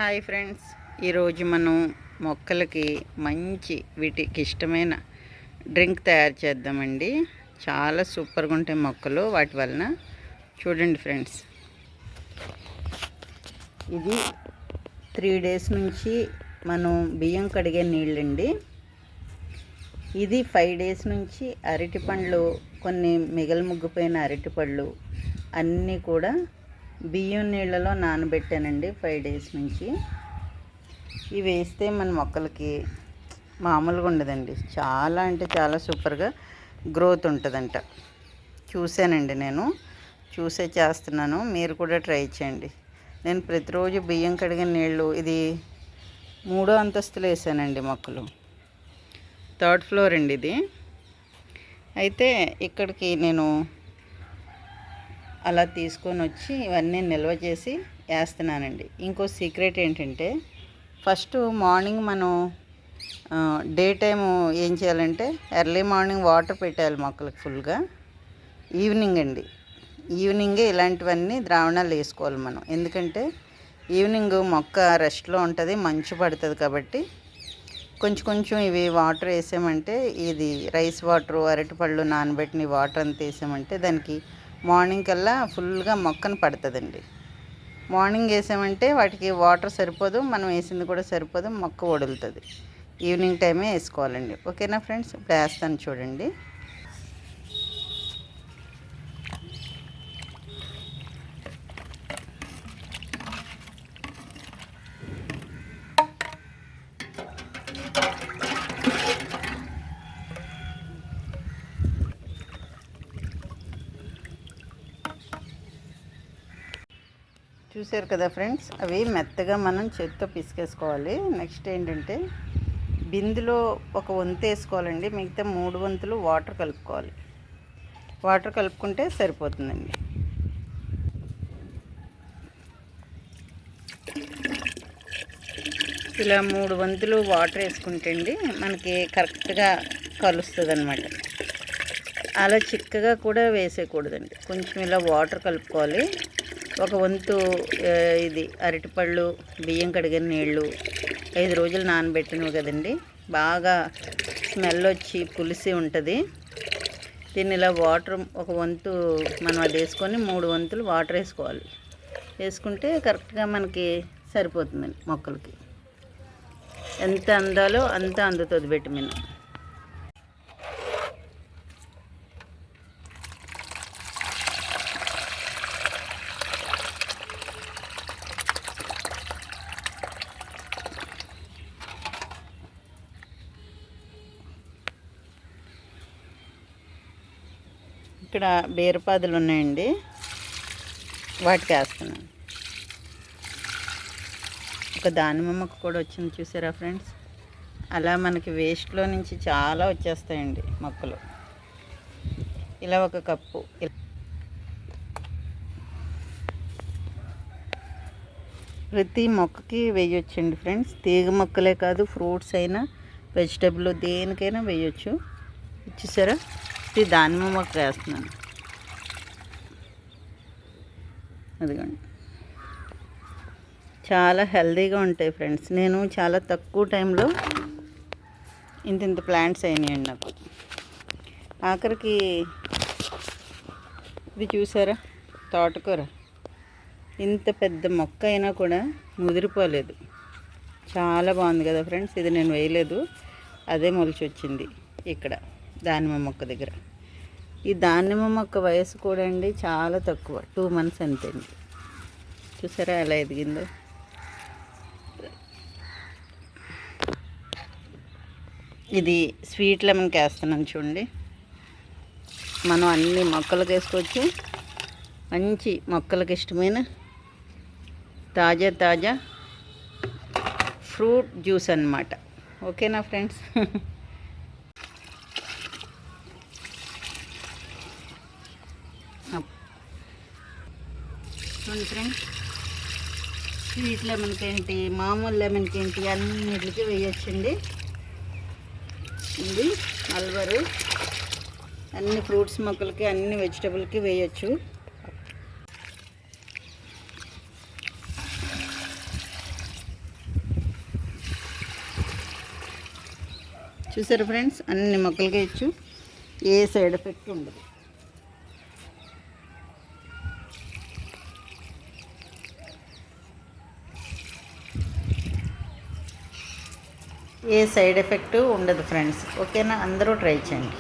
Hi friends, ఈరోజు మనం మొక్కలకి మంచి వీటికి ఇష్టమైన డ్రింక్ తయారు చేద్దామండి. చాలా సూపర్గా ఉంటాయి మొక్కలు వాటి వలన. చూడండి ఫ్రెండ్స్, ఇది 3 days నుంచి మనం బియ్యం కడిగే నీళ్ళండి. ఇది 5 days నుంచి అరటి పండ్లు, కొన్ని ముగ్గిపోయిన అరటి పళ్ళు అన్నీ కూడా బియ్యం నీళ్ళలో నానబెట్టానండి 5 days నుంచి. ఇవి వేస్తే మన మొక్కలకి మామూలుగా ఉండదండి, చాలా అంటే చాలా సూపర్గా గ్రోత్ ఉంటుందంట. చూశానండి, నేను చూసే చేస్తున్నాను, మీరు కూడా ట్రై చేయండి. నేను ప్రతిరోజు బియ్యం కడిగిన నీళ్ళు ఇది 3వ అంతస్తులో వేసానండి మొక్కలు. 3rd floor అండి ఇది. అయితే ఇక్కడికి నేను అలా తీసుకొని వచ్చి ఇవన్నీ నిల్వ చేసి వేస్తున్నానండి. ఇంకో సీక్రెట్ ఏంటంటే, ఫస్ట్ మార్నింగ్ మనం డే టైము ఏం చేయాలంటే ఎర్లీ మార్నింగ్ వాటర్ పెట్టాలి మొక్కలకు ఫుల్గా. ఈవినింగే ఇలాంటివన్నీ ద్రావణాలు వేసుకోవాలి మనం. ఎందుకంటే ఈవినింగ్ మొక్క రెస్ట్లో ఉంటుంది, మంచు పడుతుంది కాబట్టి కొంచెం ఇవి వాటర్ వేసామంటే, ఇది రైస్ వాటర్, అరటిపళ్ళు నానబెట్టిన వాటర్ అంతా వేసామంటే దానికి మార్నింగ్ కల్లా ఫుల్గా మొక్కను పడుతుందండి. మార్నింగ్ వేసామంటే వాటికి వాటర్ సరిపోదు, మనం వేసింది కూడా సరిపోదు, మొక్క వదులుతుంది. ఈవినింగ్ టైమే వేసుకోవాలండి. ఓకేనా ఫ్రెండ్స్? ఇప్పుడు వేస్తాను చూడండి. చూసారు కదా ఫ్రెండ్స్, అవి మెత్తగా మనం చేతితో పిసికేసుకోవాలి. నెక్స్ట్ ఏంటంటే బిందులో 1 వంతు వేసుకోవాలండి, మిగతా 3 వంతులు వాటర్ కలుపుకోవాలి. వాటర్ కలుపుకుంటే సరిపోతుందండి. ఇలా 3 వంతులు వాటర్ వేసుకుంటే అండి మనకి కరెక్ట్గా కలుస్తుంది అన్నమాట. అలా చిక్కగా కూడా వేసేయకూడదండి, కొంచెం ఇలా వాటర్ కలుపుకోవాలి. 1 వంతు ఇది అరటిపళ్ళు, బియ్యం కడిగిన నీళ్ళు 5 రోజులు నానబెట్టినవి కదండి, బాగా స్మెల్ వచ్చి పులిసి ఉంటుంది. దీన్ని ఇలా వాటర్ 1 వంతు మనం అది వేసుకొని 3 వంతులు వాటర్ వేసుకోవాలి. వేసుకుంటే కరెక్ట్గా మనకి సరిపోతుందండి. మొక్కలకి ఎంత అందాలో అంత అందుతుంది విటమిన్. ఇక్కడ బీరపాదులు ఉన్నాయండి, వాటికి వేస్తున్నాను. ఒక దానిమ్మ మొక్క కూడా వచ్చింది, చూసారా ఫ్రెండ్స్? అలా మనకి వేస్ట్లో నుంచి చాలా వచ్చేస్తాయండి మొక్కలు. ఇలా 1 కప్పు ప్రతి మొక్కకి వేయొచ్చండి ఫ్రెండ్స్. తీగ మొక్కలే కాదు, ఫ్రూట్స్ అయినా వెజిటబుల్ దేనికైనా వేయొచ్చు. చూసారా, ఇది దానిమ్మ మొక్క వేస్తున్నాను. అదిగోండి, చాలా హెల్తీగా ఉంటాయి ఫ్రెండ్స్. నేను చాలా తక్కువ టైంలో ఇంత ప్లాంట్స్ అయినాయండి నాకు. ఆఖరికి ఇది చూసారా, తోటకూర ఇంత పెద్ద మొక్క అయినా కూడా ముదిరిపోలేదు. చాలా బాగుంది కదా ఫ్రెండ్స్. ఇది నేను వేయలేదు, అదే మొలిచి వచ్చింది ఇక్కడ దానిమ్మ మొక్క దగ్గర. ఈ దానిమ్మ మొక్క వయసు కూడా అండి చాలా తక్కువ, 2 months అంతే అండి. చూసారా ఎలా ఎదిగిందో. ఇది స్వీట్ లెమన్కి వేస్తున్నాను చూడండి. మనం అన్ని మొక్కలకు వేసుకోవచ్చు. మంచి మొక్కలకు ఇష్టమైన తాజా ఫ్రూట్ జ్యూస్ అన్నమాట. ఓకేనా ఫ్రెండ్స్? చూడండి ఫ్రెండ్స్, స్వీట్ లెమన్కి ఏంటి, మామూలు లెమన్కి ఏంటి, అన్నిటికి వేయచ్చండి. ఇది మల్బరు అన్ని ఫ్రూట్స్ మొక్కలకి, అన్ని వెజిటబుల్కి వేయచ్చు. చూసారు ఫ్రెండ్స్, అన్ని మొక్కలకి ఇచ్చు, ఏ సైడ్ ఎఫెక్ట్ ఉండదు. ఏ సైడ్ ఎఫెక్ట్ ఉండదు ఫ్రెండ్స్. ఓకేనా, అందరూ ట్రై చేయండి.